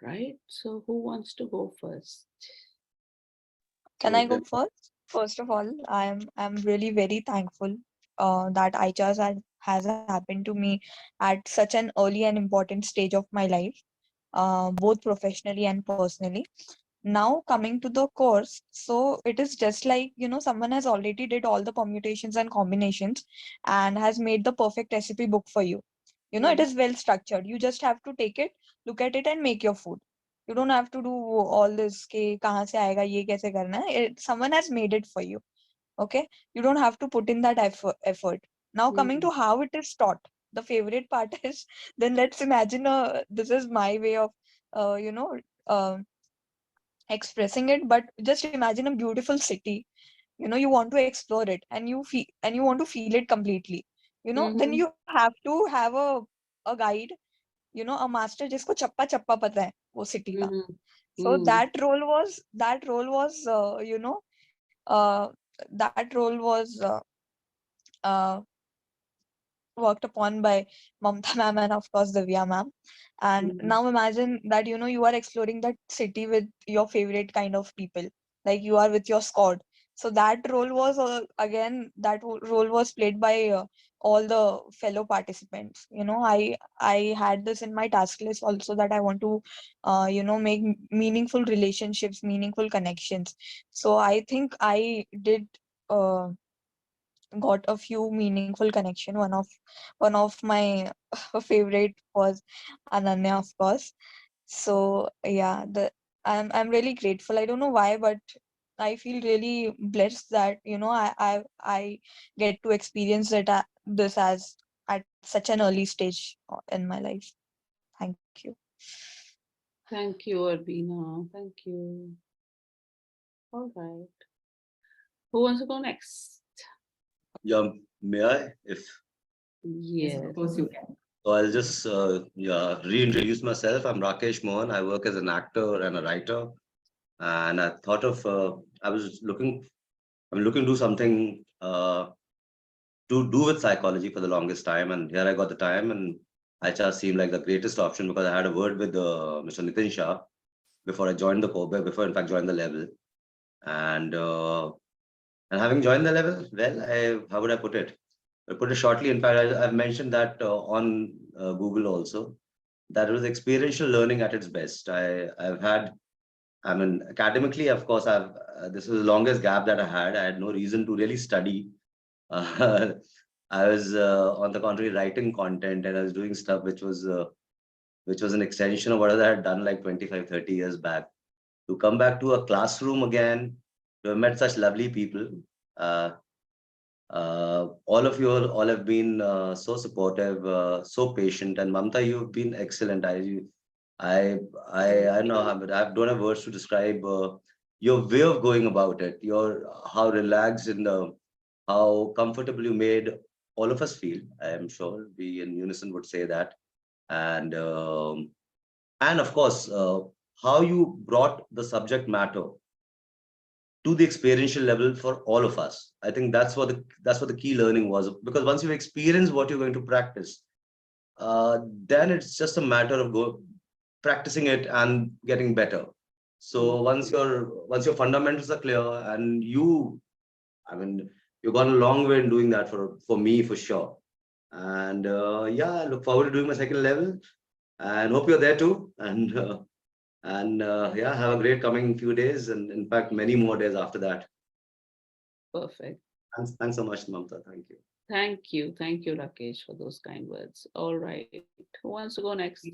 right? So who wants to go first? Can I go first? First of all, I'm really very thankful that ICHARS has happened to me at such an early and important stage of my life, both professionally and personally. Now coming to the course, so it is just like, someone has already did all the permutations and combinations and has made the perfect recipe book for you. It is well structured. You just have to take it, look at it, and make your food. You don't have to do all this ke kahan se aayega, ye kaise karna hai. Someone has made it for you. Okay, you don't have to put in that effort. Now coming to how it is taught, the favorite part is, then let's imagine, this is my way of uh, you know uh, expressing it, but just imagine a beautiful city. You want to explore it, and you want to feel it completely. Then you have to have a guide, a master जिसको चप्पा चप्पा पता है वो city का. So that role was that role was worked upon by Mamta ma'am and of course Divya ma'am. And now imagine that you are exploring that city with your favorite kind of people, like you are with your squad. So that role was role was played by all the fellow participants. I had this in my task list also, that I want to make meaningful relationships, meaningful connections. So I think I did uh, got a few meaningful connection. One of my favorite was Ananya, of course. So yeah, I'm really grateful. I don't know why, but I feel really blessed that I get to experience this as at such an early stage in my life. Thank you. Thank you, Arbina. Thank you. All right. Who wants to go next? Yeah, may I? If Yes. Of course you can. so, I'll just reintroduce myself. I'm Rakesh Mohan. I work as an actor and a writer, and I thought of I'm looking to do something to do with psychology for the longest time, and here I got the time, and ICHARS seemed like the greatest option because I had a word with Mr. Nitin Shah before I joined the Kobe, before in fact joined the level, and uh, and having joined the level, well, how would I put it? I put it shortly. In fact, I've mentioned that on Google also, that it was experiential learning at its best. I mean, academically, of course, this was the longest gap that I had. I had no reason to really study. Uh, I was, on the contrary, writing content, and I was doing stuff which was an extension of what I had done like 25, 30 years back. To come back to a classroom again, to have met such lovely people. Uh, all of you all have been so supportive, so patient, and Mamta, you've been excellent. I don't know how, but I don't have words to describe your way of going about it. Your how relaxed and how comfortable you made all of us feel. I am sure we in unison would say that, and of course, how you brought the subject matter to the experiential level for all of us. I think that's what the key learning was, because once you experience what you're going to practice, then it's just a matter of practicing it and getting better. So once your fundamentals are clear, and I mean, you've gone a long way in doing that for me for sure. And yeah, I look forward to doing my second level, and hope you're there too. And yeah, have a great coming few days, and in fact, many more days after that. Perfect. Thanks so much, Mamta. Thank you. Thank you. Thank you, Rakesh, for those kind words. All right. Who wants to go next?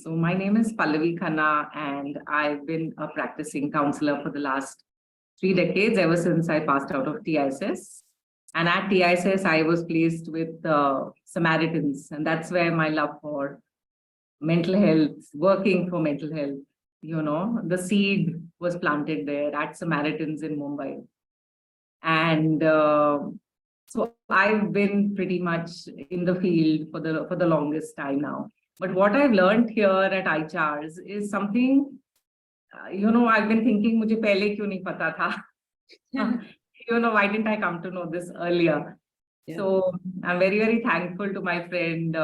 So my name is Pallavi Khanna, and I've been a practicing counselor for the last 3 decades, ever since I passed out of TISS. And at TISS, I was placed with Samaritans, and that's where my love for mental health, working for mental health, the seed was planted there at Samaritans in Mumbai. And so I've been pretty much in the field for the longest time now. But what I've learned here at ICHARS is something I've been thinking, मुझे पहले क्यों नहीं पता था? Why didn't I come to know this earlier? Yeah. So I'm very, very thankful to my friend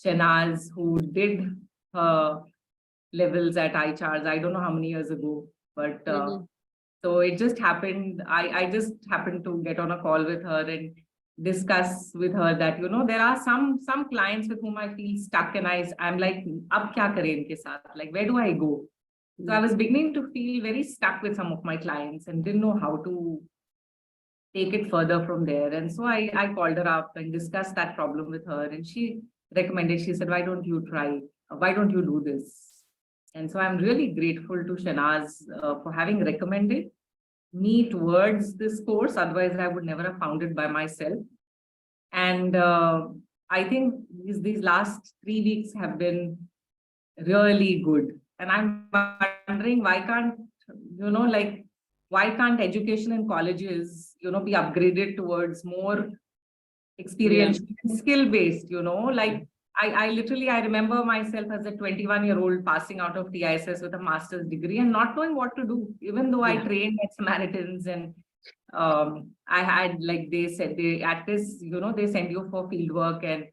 Shanaz, who did her levels at ICHARS. I don't know how many years ago, but so it just happened. I just happened to get on a call with her and discuss with her that, there are some clients with whom I feel stuck, and I'm like, ab kya kare inke saath? Like, where do I go? So I was beginning to feel very stuck with some of my clients and didn't know how to take it further from there. And so I called her up and discussed that problem with her. And she recommended, she said, why don't you try? Why don't you do this? And so I'm really grateful to Shanaz for having recommended me towards this course. Otherwise, I would never have found it by myself. And I think these last 3 weeks have been really good. And I'm wondering, why can't, why can't education in colleges, be upgraded towards more experiential, skill-based, like I literally, I remember myself as a 21-year-old passing out of TISS with a master's degree and not knowing what to do, even though I trained at Samaritans and I had, like they said, at this, they send you for field work and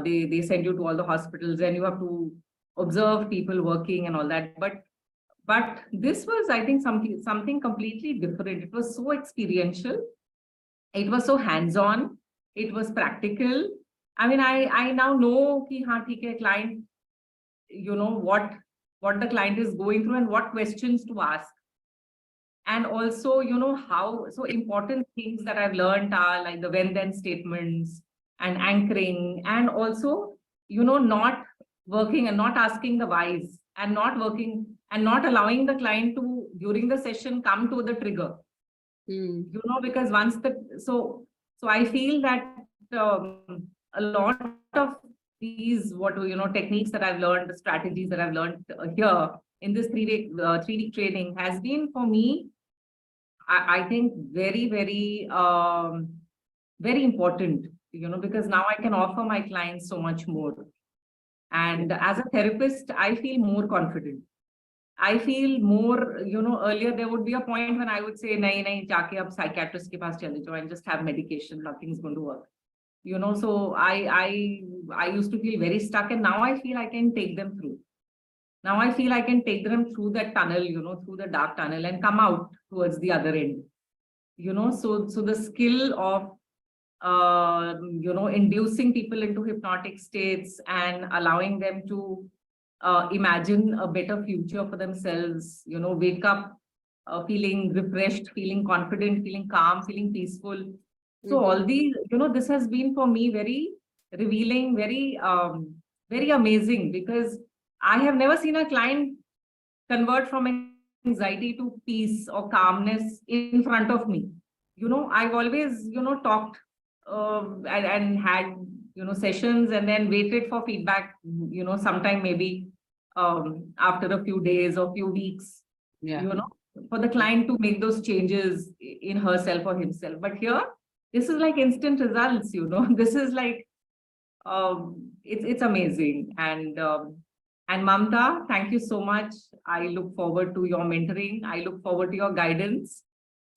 they send you to all the hospitals and you have to observe people working and all that. But this was, I think, something completely different. It was so experiential. It was so hands-on. It was practical. I mean, I now know ki haan, theek hai, client, what the client is going through and what questions to ask. And also, how so important things that I've learned are like the when-then statements and anchoring, and also, not working and not asking the whys, and not working and not allowing the client to, during the session, come to the trigger. Because once so I feel that a lot of these, techniques that I've learned, the strategies that I've learned here in this 3-week training has been for me, I think very, very, very important, because now I can offer my clients so much more. And as a therapist, I feel more confident. I feel more, earlier there would be a point when I would say, nahi, jaake ab psychiatrist ke paas chale jao and just have medication, nothing's going to work. So I used to feel very stuck, and now I feel I can take them through. Now I feel I can take them through that tunnel, through the dark tunnel and come out towards the other end. So the skill of, inducing people into hypnotic states and allowing them to imagine a better future for themselves, wake up feeling refreshed, feeling confident, feeling calm, feeling peaceful. So all these, this has been for me very revealing, very, very amazing, because I have never seen a client convert from anxiety to peace or calmness in front of me. I've always, talked and had, sessions and then waited for feedback, sometime maybe after a few days or few weeks, for the client to make those changes in herself or himself. But here, this is like instant results, this is like, it's amazing. And Mamta, thank you so much. I look forward to your mentoring. I look forward to your guidance.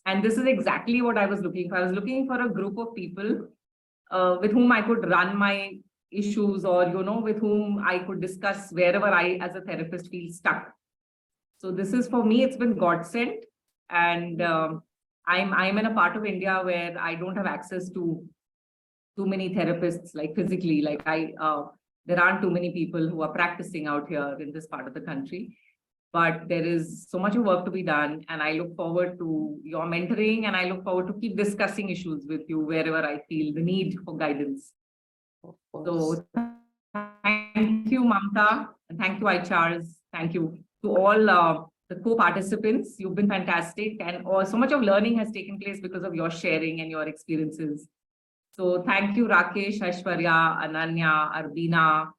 And this is exactly what I was looking for. I was looking for a group of people with whom I could run my issues, or, with whom I could discuss wherever I, as a therapist, feel stuck. So this is, for me, it's been God sent. And I'm in a part of India where I don't have access to too many therapists, like physically, like there aren't too many people who are practicing out here in this part of the country. But there is so much work to be done, and I look forward to your mentoring, and I look forward to keep discussing issues with you wherever I feel the need for guidance. So thank you, Mamta, and thank you, ICHARS. Thank you to all the co-participants. You've been fantastic, and so much of learning has taken place because of your sharing and your experiences. So thank you, Rakesh, Aishwarya, Ananya, Arbina,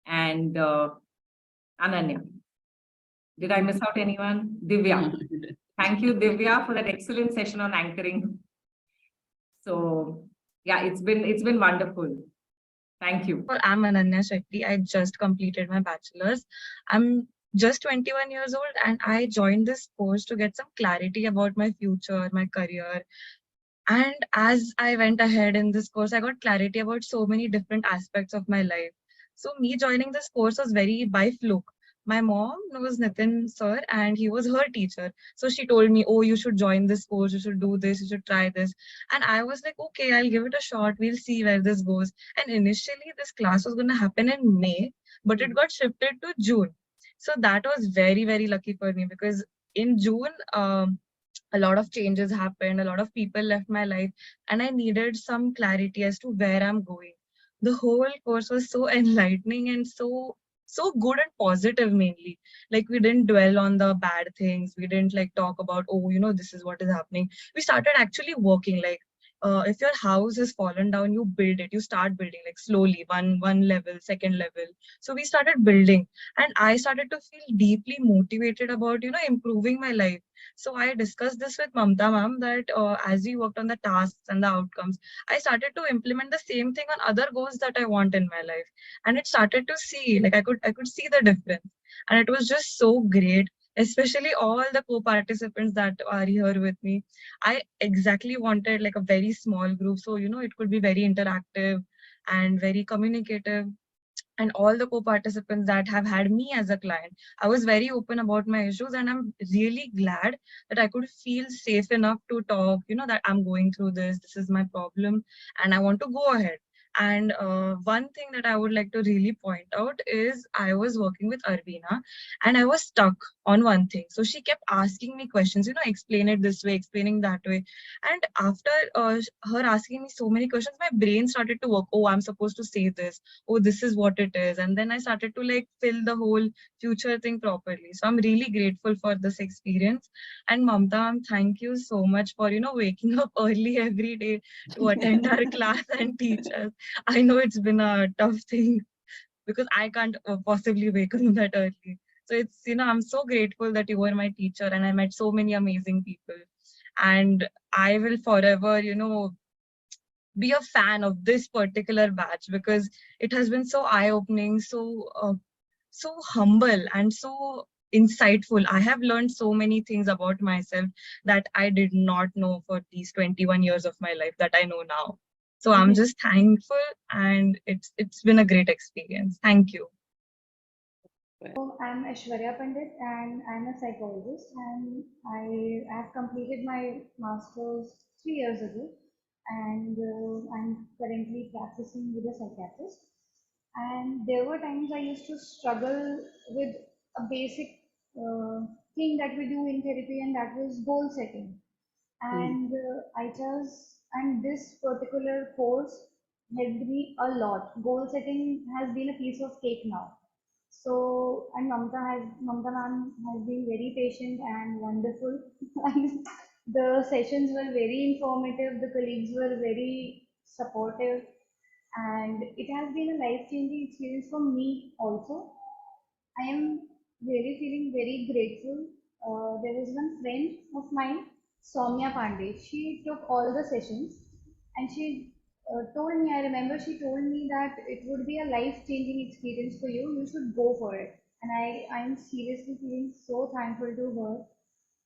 and Ananya. Did I miss out anyone? Divya. Thank you, Divya, for that excellent session on anchoring. So yeah, it's been wonderful. Thank you. I'm Ananya Shetty. I just completed my bachelor's. I'm just 21 years old, and I joined this course to get some clarity about my future, my career. And as I went ahead in this course, I got clarity about so many different aspects of my life. So me joining this course was very by fluke. My mom knows Nitin sir and he was her teacher. So she told me, oh, you should join this course, you should do this, you should try this. And I was like, okay, I'll give it a shot. We'll see where this goes. And initially this class was going to happen in May, but it got shifted to June. So that was very, very lucky for me because in June, a lot of changes happened, a lot of people left my life, and I needed some clarity as to where I'm going. The whole course was so enlightening and so good and positive mainly. Like we didn't dwell on the bad things. We didn't like talk about, oh, this is what is happening. We started actually working like if your house has fallen down, you build it. You start building like slowly, one level, second level. So we started building, and I started to feel deeply motivated about improving my life. So I discussed this with Mamta ma'am that as we worked on the tasks and the outcomes, I started to implement the same thing on other goals that I want in my life, and it started to see like I could see the difference, and it was just so great. Especially all the co-participants that are here with me. I exactly wanted like a very small group, so it could be very interactive and very communicative, and all the co-participants that have had me as a client. I was very open about my issues, and I'm really glad that I could feel safe enough to talk, that I'm going through this is my problem, and I want to go ahead. And one thing that I would like to really point out is I was working with Arvina and I was stuck on one thing. So she kept asking me questions, explain it this way, explaining that way. And after her asking me so many questions, my brain started to work. Oh, I'm supposed to say this, oh, this is what it is. And then I started to like fill the whole future thing properly. So I'm really grateful for this experience. And Mamta, thank you so much for, waking up early every day to attend our class and teach us. I know it's been a tough thing because I can't possibly wake up that early. So it's, I'm so grateful that you were my teacher and I met so many amazing people. And I will forever, be a fan of this particular batch because it has been so eye-opening, so humble and so insightful. I have learned so many things about myself that I did not know for these 21 years of my life that I know now. So I'm just thankful, and it's been a great experience. Thank you. I'm Aishwarya Pandit and I'm a psychologist, and I have completed my master's 3 years ago, and I'm currently practicing with a psychiatrist. And there were times I used to struggle with a basic thing that we do in therapy, and that was goal setting. And ICHARS and this particular course helped me a lot. Goal setting has been a piece of cake now. So, and Mamta ma'am has been very patient and wonderful. And the sessions were very informative. The colleagues were very supportive, and it has been a life-changing experience for me also. I am really feeling very grateful. There was one friend of mine, Soumya Pandey. She took all the sessions, and she told me, I remember she told me that it would be a life-changing experience for you. You should go for it. And I am seriously feeling so thankful to her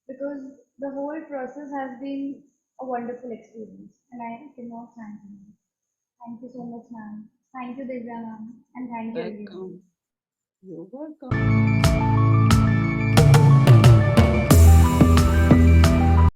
because the whole process has been a wonderful experience. And I cannot thank her. Thank you so much, ma'am. Thank you, Divya ma'am. And thank you, everyone. Welcome. You're welcome.